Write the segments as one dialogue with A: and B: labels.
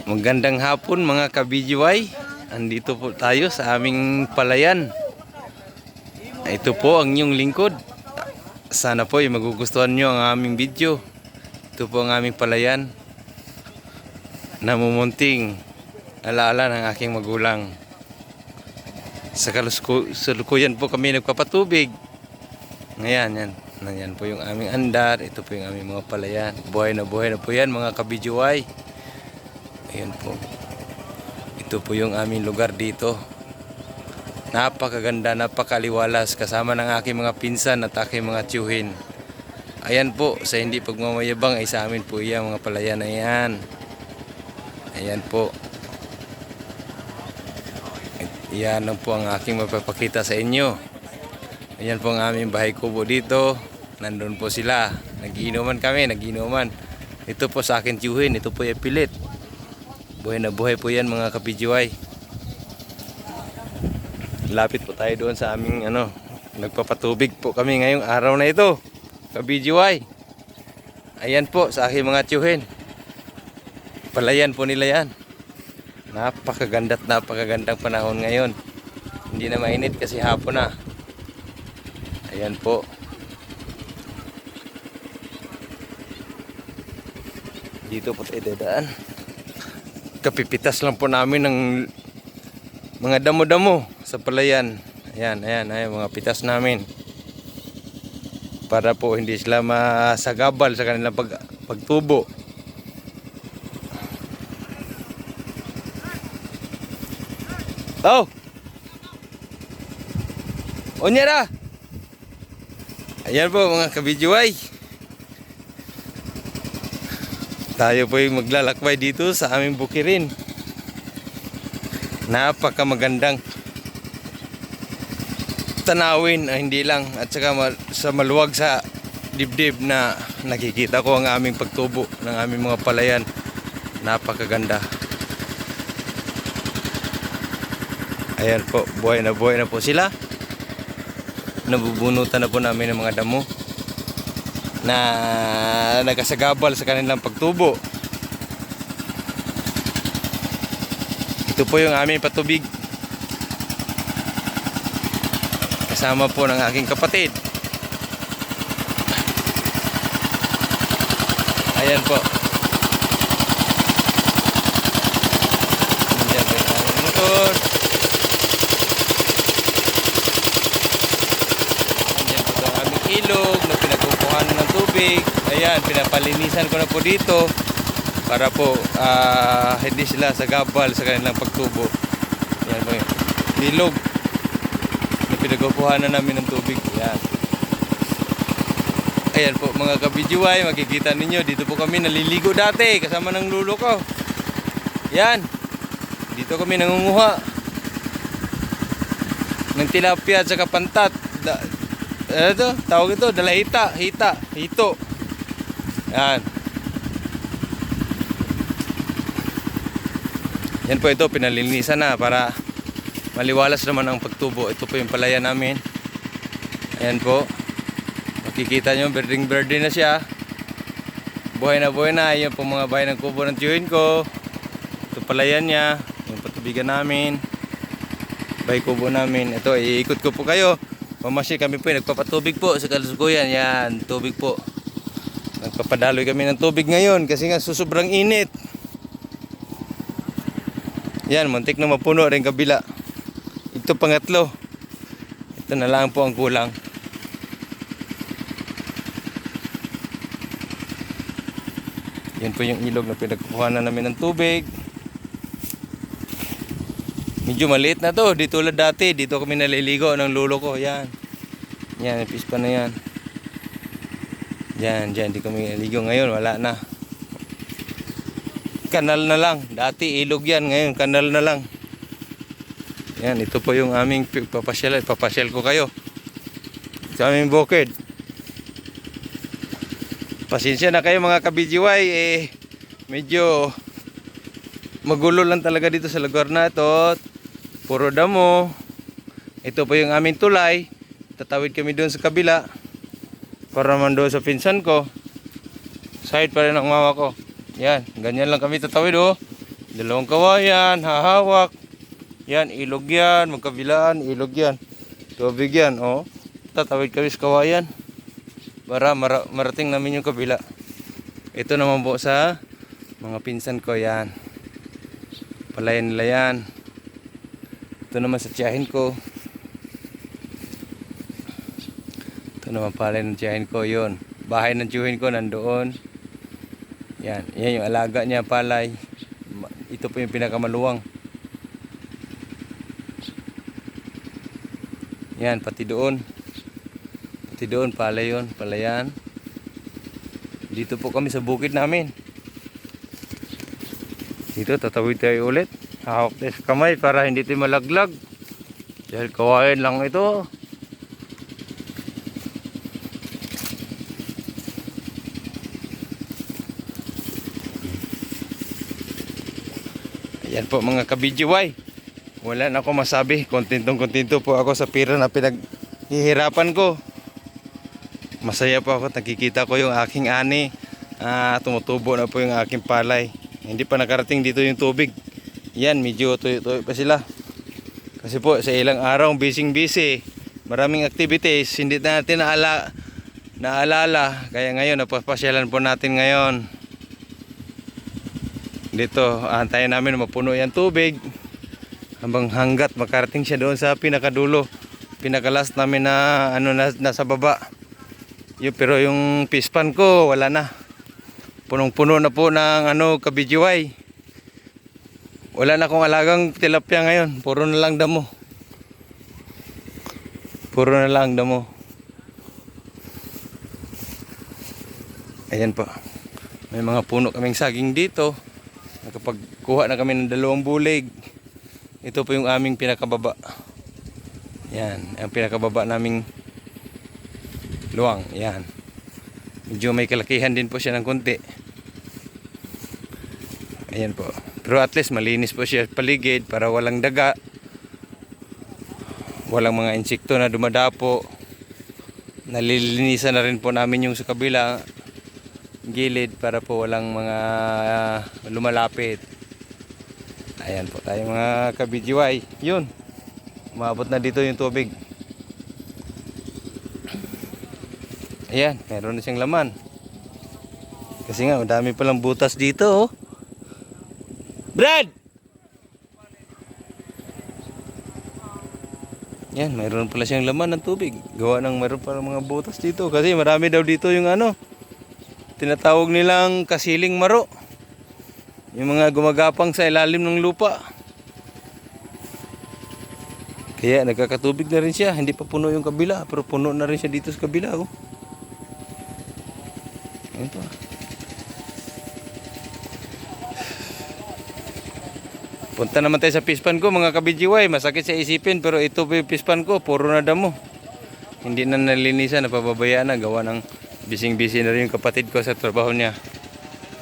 A: Magandang hapon mga ka-BGY. Andito po tayo sa aming palayan. Ito po ang inyong lingkod. Sana po ay magugustuhan nyo ang aming video. Ito po ang aming palayan. Namumunting alaala ng aking magulang. Sa kalukuyan po kami nagpapatubig. Ngayon, yan po yung aming andar. Ito po yung aming mga palayan. Buhay na po yan mga ka-BGY. Ayan po. Ito po yung aming lugar dito. Napakaganda, napakaliwalas. Kasama ng aking mga pinsan at aking mga tiyuhin. Ayan po, sa hindi pagmamayabang ay sa amin po yan mga palayan na yan. Ayan po. Yan lang po ang aking mapapakita sa inyo. Ayan po ang aming bahay kubo dito. Nandun po sila. Nagiinuman kami, nagiinuman. Ito po sa akin tiyuhin, ito po yung pilit. Buhay na buhay po yan mga ka-BGY. Lapit po tayo doon sa aming nagpapatubig po kami ngayong araw na ito ka-BGY. Ayan po sa aking mga tiyuhin. Palayan po nila yan. Napakaganda at napakagandang panahon ngayon. Hindi na mainit kasi hapon na. Ayan po. Dito po tayo dadaan. Kapipitas lang po namin ng mga damo-damo sa palayan. Ayan, mga pitas namin. Para po hindi sila masagabal sa kanilang pagtubo. Oh! Onyera! Ayan po mga ka-BGY. Tayo po yung maglalakbay dito sa aming bukirin. Napakamagandang tanawin, hindi lang. At saka sa maluwag sa dibdib na nakikita ko ang aming pagtubo ng aming mga palayan. Napakaganda. Ayan po, buhay na po sila. Nabubunutan na po namin ng mga damo na nagkasagabal sa kanilang pagtubo. Ito po yung aming patubig. Kasama po ng aking kapatid. Ayan po. Ayan po yung aming motor. Ayan po yung aming ilog na pinagkukuhanan ng tubig. Ayan, pinapalinisan ko na po dito para po hindi sila sagabal sa kanilang pagtubo. Ayan po yung ilog na pinagkukuhanan namin ng tubig. Ayan. Ayan po mga ka-BGY, makikita ninyo dito po kami naliligo dati kasama ng lulo ko. Ayan. Dito kami nangunguha ng tilapia at saka pantat. Ito, tawag ito, dalahita, hito. Yan. Yan po ito, pinalinisan na para maliwalas naman ang pagtubo. Ito po yung palayan namin. Ayan po. Makikita nyo, berding-berde na siya. Buhay na. Yan po mga bahay ng kubo ng tiyuhin ko. Ito palayan niya. Yung patubigan namin. Bahay kubo namin. Ito, iikot ko po kayo. Mamasyal kami po, nagpapatubig po sa kalusukuyan. Yan, tubig po. Nagpapadaloy kami ng tubig ngayon kasi nga susobrang init. Yan, muntik na mapuno rin kabila. Ito pangatlo. Ito na lang po ang kulang. Yan po yung ilog na pinagkukuhanan namin ng tubig. Medyo maliit na to, di tulad dati. Dito kami naliligo ng lulo ko. Yan. Yan, pispa na yan. Diyan, di kami naliligo ngayon. Wala na. Kanal na lang. Dati ilog yan. Ngayon, kanal na lang. Yan, ito po yung aming papasyal. Papasyal ko kayo. Sa aming bukid. Pasensya na kayo mga ka-BGY. Medyo magulo lang talaga dito sa lugar na ito. Puro damo. Ito po yung aming tulay. Tatawid kami doon sa kabila para naman doon sa pinsan ko. Side pa rin ang mama ko. Yan, ganyan lang kami tatawid oh. Dalawang kawayan, hahawak. Yan, ilog yan, magkabilaan, ilog yan. Tubig yan, oh. Tatawid kami sa kawayan. Para marating namin yung kabila. Ito naman po sa mga pinsan ko, yan. Palayan nila yan. Ito naman sa tiyahin ko. Ito naman palay ng tiyahin ko, yun. Bahay ng tiyahin ko nandoon. Yan, yan yung alaga niya, palay. Ito po yung pinakamaluwang. Yan, pati doon. Pati doon, palay yun, palayan. Dito po kami sa bukid namin. Dito, tatawid tayo ulit. Hawak tayo sa kamay para hindi tayo malaglag. Dahil kawain lang ito. Ayan po mga kabidjiway. Wala na ako masabi. Kontentong-kontento po ako sa pira na pinaghihirapan ko. Masaya po ako. Nakikita ko yung aking ani. Tumutubo na po yung aking palay. Hindi pa nakarating dito yung tubig. Yan, medyo tuyo-tuyo pa sila. Kasi po sa ilang araw, busy-busy. Maraming activities. Hindi natin naalala. Kaya ngayon, napapasyalan po natin ngayon. Dito, antayin namin mapuno yan tubig hanggat makarating siya doon sa pinakadulo, pinakalas namin na nasa baba. Pero yung pispan ko wala na, punong-puno na po ng kabidjiway. Wala na akong alagang tilapia ngayon, puro na lang damo. Ayan po, may mga puno kaming saging dito. Nakapagkuha na kami ng 2 bulig. Ito po yung aming pinakababa. Yan, ang pinakababa naming luwang. Yan. Medyo may kalakihan din po siya ng konti. Ayan po. Pero at least malinis po siya paligid para walang daga. Walang mga insekto na dumadapo. Nalilinisan na rin po namin yung sa kabila gilid para po walang mga lumalapit. Ayan po tayo mga kabidjiway. Yun, umabot na dito yung tubig. Ayan, meron na siyang laman. Kasi nga, dami palang butas dito oh. Brad! Yan, mayroon pala siyang laman ng tubig. Gawa ng mayroon palang mga butas dito. Kasi marami daw dito yung tinatawag nilang kasiling maro. Yung mga gumagapang sa ilalim ng lupa. Kaya nagkakatubig na rin siya. Hindi pa puno yung kabila, pero puno na rin siya dito sa kabila oh. Ayan pa. Punta naman tayo sa pispan ko mga kabidjiway. Masakit sa isipin pero ito po yung pispan ko, puro na damo. Hindi na nalinisan, napababayaan na, gawa ng bising-busy na rin yung kapatid ko sa trabaho niya.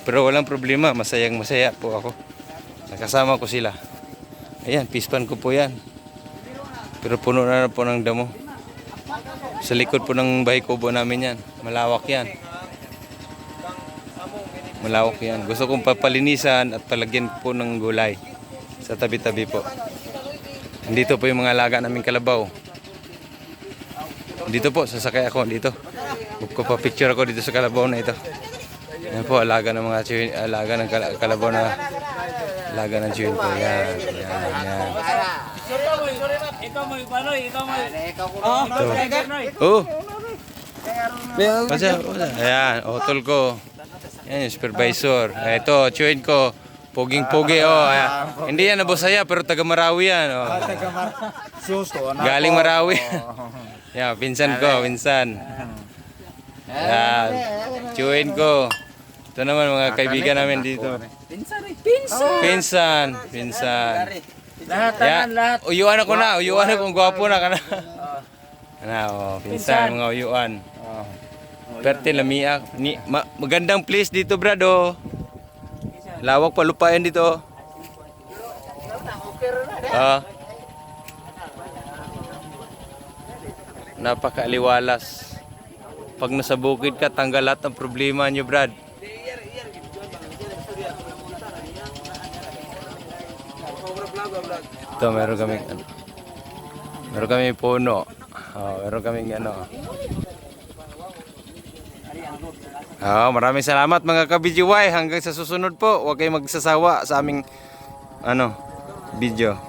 A: Pero walang problema, masayang-masaya po ako. Nakasama ko sila. Ayan, pispan ko po yan. Pero puno na po ng damo. Sa likod po ng bahay kubo namin yan. Malawak yan. Malawak yan. Gusto kong papalinisan at palagyan po ng gulay. Sa tabi-tabi po. Dito po yung mga alaga naming kalabaw. Dito po, sasakay ako dito. Magpapicture ako dito sa kalabaw na ito. Yan po, alaga ng mga chewin, alaga ng kalabaw na alaga ng chewin po. Yan.
B: Ikaw mo, Panoy, ikaw mo.
A: Oh. Wasa. Ayan, otol ko. Yan yung supervisor. Ito, chewin ko. Poging-pogi, oh. Hindi yan nabosaya, pero taga Marawi yan. Oh. Galing Marawi. Yan, pinsan ko, pinsan. Yan, chewin ko. Ito naman mga kaibigan namin dito. Pinsan. Lahat. Uyuan ako na, uyuan ako, gwapo na ka na. Pinsan, mga uyuan. Perte lamiak. Magandang place dito, brado. Lawak pa lupain dito. Napakaliwalas. Pag nasa bukid ka, tanggal lahat ng problema nyo, Brad. Ito, meron kaming puno. Meron kaming ano. Maraming salamat mga ka-BGY. Hanggang sa susunod po, huwag kayong magsasawa sa aming video.